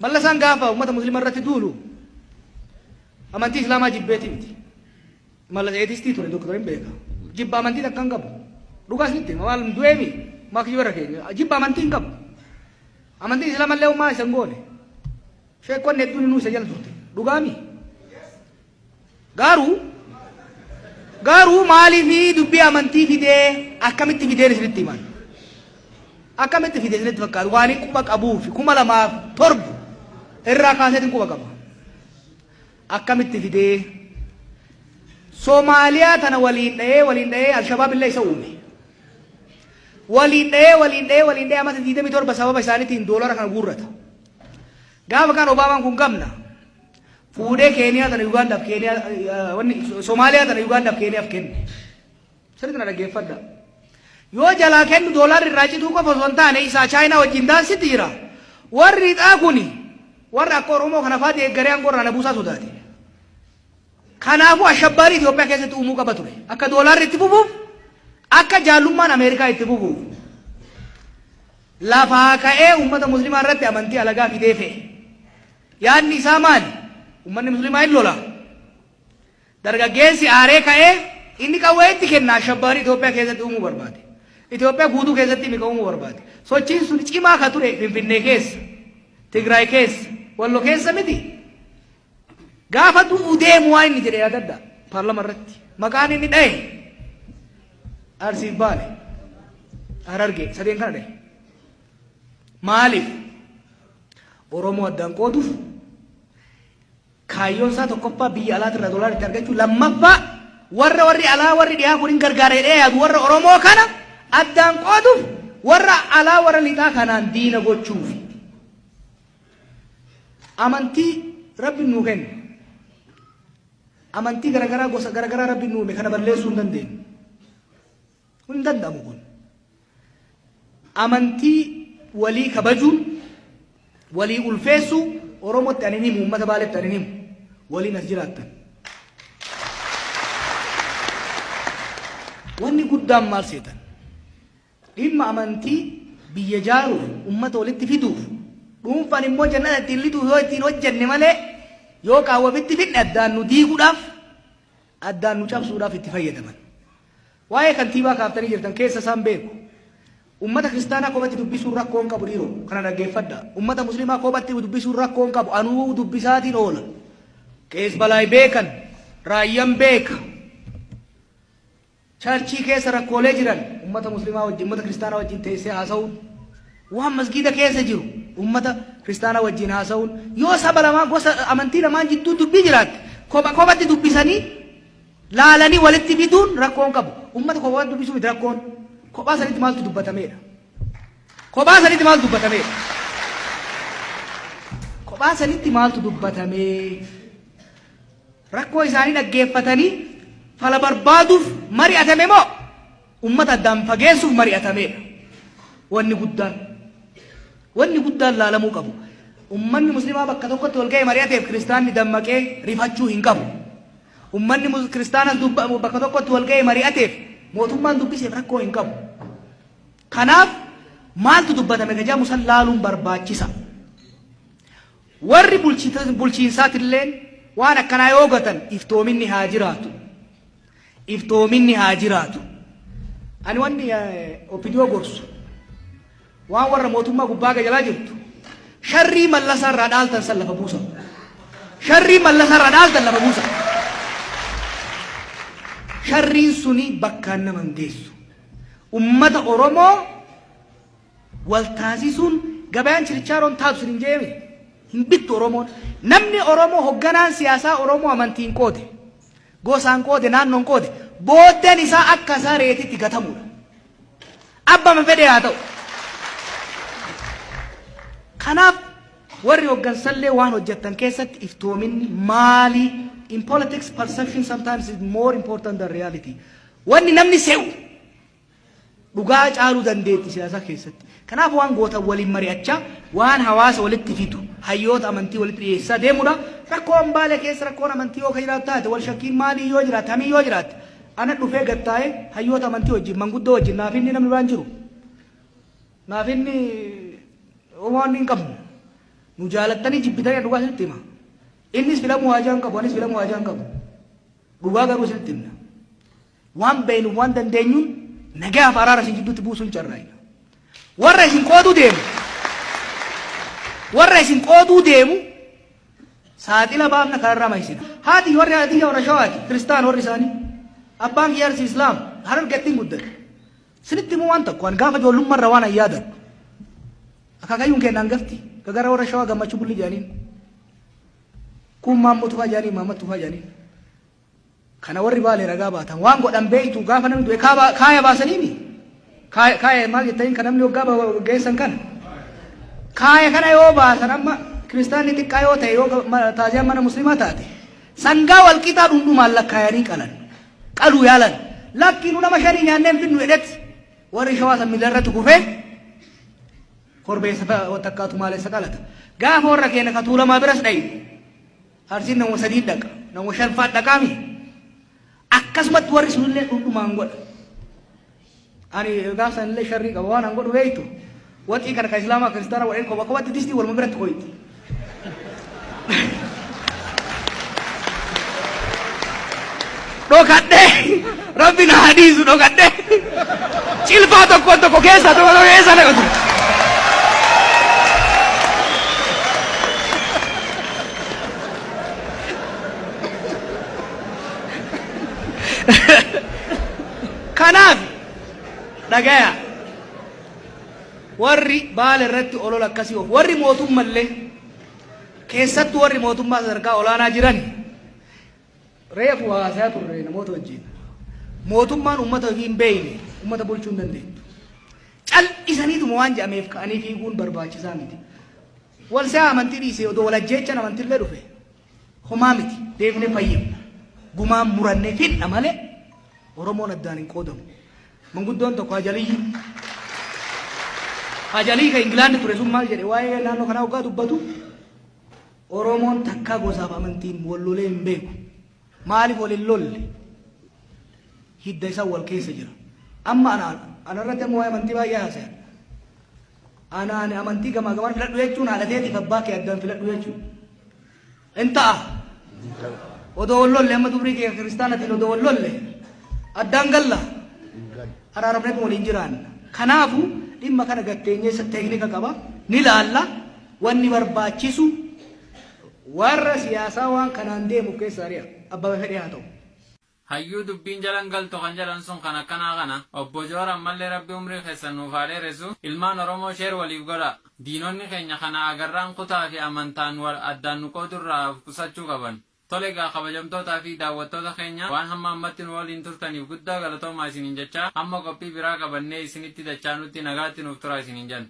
Mallasan gaafa ummata musliima irratti duulu amantii islaamaa jibbeeti miti. Mallas eetistii ture doktoriin beeka. Jibba amantii takka hin qabu. Dhugaas nitti maal du'eemi maakii warra keenya jibba amantii hin qabu. Amantii islaamaa illee ummaa isa hin goone. Sheekonni hedduun inuu isa jala turte. Dhugaami. Garuu maaliifi dubbii amantii fidee akkamitti fidee isinitti himan? Akkamitti fidee isinitti fakkaatu waan hin quba qabuufi 2007 irraa kaaseetiin quba qaba. Akkamitti fidee Somaaliyaa tana waliin dha'ee Al-Shabaab illee isa uume. Waliin dha'ee amata 27 sababa isaaniitiin doolara kana guurrata. Gaafa kan Obaamaan kun gamna fuudhee Keeniyaa tana Ugaandaaf Somaaliyaa tana Ugaandaaf Keeniyaaf kenne. Sirriitti na dhaggeeffadha. Yoo jalaa kennu doolarri irraa cituu qofa osoo hin taane isaa Chaayinaa wajjin daansitti jira. Warri hidhaa kuni warra akka Oromoo kana faati eeggaree aangoo irraa na buusaa sodaate. Kanaafuu ashabbarii Itoophiyaa keessatti uumuu qaba ture. Akka doolarri itti fufuuf, akka jaallummaan Ameerikaa itti fufuuf. Lafaa ka'ee uummata musliimaa irratti amantii alagaa fidee fe'e. Yaadni isaa maali? Uummanni musliimaa hin lola. Dargaggeessi aaree ka'ee inni qawwee itti kenna ashabbarii Itoophiyaa keessatti uumuu barbaade. Itoophiyaa guutuu keessatti mika uumuu barbaade. Sochiin sun cimaa ka ture Finfinnee keessa, Tigraay keessa, Wallo keessa miti. Gaafa du'u deemu waan inni jedhe yaadadda paarlama irratti. Maqaan inni dhahe Arsiif baane Harargee sadeen kana dhahe. Maaliif? Oromoo addaan qooduuf kaayyoon isaa tokkoffaa biyya alaatirraa doolaara itti argachuu, lammaffaa warri alaa warri dhiyaa kun hin gargaaree yaadu warra Oromoo kana addaan qooduuf, warra alaa warra lixaa kanaan diina gochuuf. Amantii Rabbi nuu kenne. Amantii garagaraa gosa garagaraa Rabbi nuu uume kana balleessuu hin dandeenyu. Kun hin danda'amu kun. Amantii walii kabajuun, walii ulfeessuu Oromootti ani himu, uummata Baaleetti ani himu. Waliin as jiraattan. Wanni guddaan maal seetan? Dhimma amantii biyya jaaruuf, uummata walitti fiduuf, dhuunfaan immoo jannata ittiin lixuuf yoo ittiin hojjenne malee yoo qaawwafitti fidne addaan nu diiguudhaaf, addaan nu cabsuudhaaf itti fayyadaman. Waa'ee kantiibaa kaaftanii jirtan keessa isaan beeku. Ummata kiristaanaa kophatti dubbisuun rakkoo hin qabu dhiiroo kana dhaggeeffadha. Ummata musliimaa kophatti dubbisuun rakkoo hin qabu anuu dubbisaatiin oola. Qees Balaay beekan, Raayyaan beeka. Charchii keessa rakkoolee jiran ummata musliimaa wajjin, ummata kiristaanaa wajjin teessee haasa'uun, waan masgiida keessa jiru ummata kiristaanaa wajjin haasa'uun, yoo saba lamaan gosa amantii lamaan jidduu dubbii jiraatte kophatti dubbisanii laalanii walitti fiduun rakkoo hin qabu. Ummata kophatti dubbisuu miti rakkoon. Kophaa sanitti maaltu dubbatameedha? Kophaa sanitti maaltu dubbatamee? Kophaa sanitti maaltu dubbatamee? Rakkoo isaanii dhaggeeffatanii fala barbaaduuf mari'atame moo ummata addaan fageessuuf mari'atameedha? Wanni guddaan laalamuu qabu. Ummanni musliimaa bakka tokkotti wal ga'ee mari'ateef kiristaanni dammaqee rifachuu hin qabu. Ummanni kiristaanas bakka tokkotti wal ga'ee mari'ateef mootummaan dubbiseef rakkoo hin qabu. Kanaaf maaltu dubbatame gajaamu san laaluun barbaachisa. Warri bulchiinsaatillee waan akkanaa yoo gatan iftoominni haa jiraatu. Iftoominni haa jiraatu. Ani wanni opidiyoo gorsu waan warra mootummaa gubbaa gajalaa jirtu sharrii Mallasaa irraa dhaaltan san lafa buusa. Sharrii Mallasaa irraa dhaaltan lafa buusa. Sharriin suni bakkaan nama hin geessu. Ummata Oromoo wal taasisuun gabayaan chirichaaroon taatu sun hin jeeme. Hin bittu Oromoon. Namni Oromoo hogganaan siyaasaa Oromoo amantiin qoode, gosaan qoode, naannoon qoode, booddeen isaa akka isaa reetitti gatamuudha. Abbama fedhe haa ta'u. Kanaaf warri hoggansallee waan hojjettan keessatti iftoominni maali? In politics, perception sometimes is more important than reality. Wanni namni se'u dhugaa caaluu dandeetti siyaasa keessatti. Kanaaf waan goota waliin mari'achaa, waan hawaasa walitti fidu, hayyoota amantii walitti dhiyeessaa deemuudha. Rakkoon Baalee keessa rakkoon amantii yoo jiraatu taate, wal shakkiin maalii yoo jiraate, hamii yoo jiraate, ana dhufee gattaa'ee hayyoota amantii wajjin, manguddoo wajjin naaf inni namni biraan jiru. Naaf inni waan hin qabnu nu jaalattanii jibbitanii dhugaa isinitti hima innis filamuu haajaan qabu anis filamuu haajaan qabu dhugaa garuu isinitti himna waan beenu waan dandeenyuun nagaa fi araara isin jidduutti buusuun carraa'ina warra isin qooduu deemu saaxila baafna kanarraa maysina haati warra shawaati kiristaan warri isaanii abbaan kiyyaarsi islaam harargattiin guddate sinitti immoo waan tokko an gaafa ijoollummarra waan ayyaadan akaakayyuun kennaan gafti gagara warra shawaa gammachuu bulli jaaniin kun maammoo tufaa jaaniin maammat tufaa jaaniin kana warri baalee ragaa baatan waan godhan beektu gaafa namni du'e kaaya baasaniimi kaaya maal jettaniin kan namni waggaa geessan kana kaaya kana yoo baasan amma kiristaanni xiqqaa yoo ta'e yoo taaziyaan mana muslimaa taate sangaa walqixaa dhundhumaan lakkaayanii qaluu yaalan lakkiinu nama shanii nyaanneen finnu edhetti warri shawaa san miilarratti kufee korbeessa takkaatu maalessa qalata gaafa warra keenya ka tuulamaa biras dhayi harsiin nama sadii dhaqa nama shanfaa dhaqaami akkasumatti warri sunillee dhundhumaan godha ani gaafa sanillee sharrii qaba waan an godhu beektu waxii kana ka islaamaa kiristaana wadheen kopha kophatti distii waluma biratti koyti dhokadhe rabbi na hadiisu dhokadhe cilfaa tokko keessa naqatu kanaaf dhagaya warri baala irratti olola akkasii of warri mootummallee keessattuu warri mootummaa sadarkaa olaanaa jiran reefu haasaa turre namoota wajjin mootummaan ummata hin beeyne ummata bulchuu hin dandeettu cal'isaniituma waan jedhameef ka'anii fiiguun barbaachisaa miti wal saa amantii dhiisee odoo wal ajjeechan amantiillee dhufe homaa miti deebinee fayyamna gumaan murannee fidha malee oromoon addaan hin qoodamu manguddoon tokko hajalii ka ingilaandi ture sun maal jedhe waa'ee naannoo kanaa waggaa dubbatu oromoon takkaa gosaaf amantiin wallolee hin beeku maaliif wal hin lolle hidda isaa wal keessa jira amma anarratti amma waa'ee amantii baay'ee haasa'a anaan amantii gamaa gamaan filadhu jechuun haadha teetiif abbaa kee addaan filadhu jechuun hin ta'a odoo wal lolle amma dubrii kee kiristaanatiin odoo wal lolle addaan galla araaramneetu waliin jiraan kanaafu dhimma kana gatteenyeessa teeknika qaba ni laalla wanni barbaachisu warra siyaasaa waan kanaan deemu keessa ari'a abbaa fedhee haa ta'u. Hayyuu dubbiin jalan galto kan jedhan sun kan akkanaa kana obbo Joor ammallee rabbi umrii keessan nuuf haa dheeressu ilmaan Oromoo sheer waliif godha diinonni keenya kana agarraan kutaa fi amantaan wal addaan nu qoodurraa qusachuu qaban. Tole egaa kabajamtootaa fi daawwattoota keenya waan hamma ammatti nu waliin turtaniif guddaa galatoomaa isiniin jecha amma qophii biraa qabannee isinitti dachaa nutti nagaatti nuuf turaa isiniin jenna.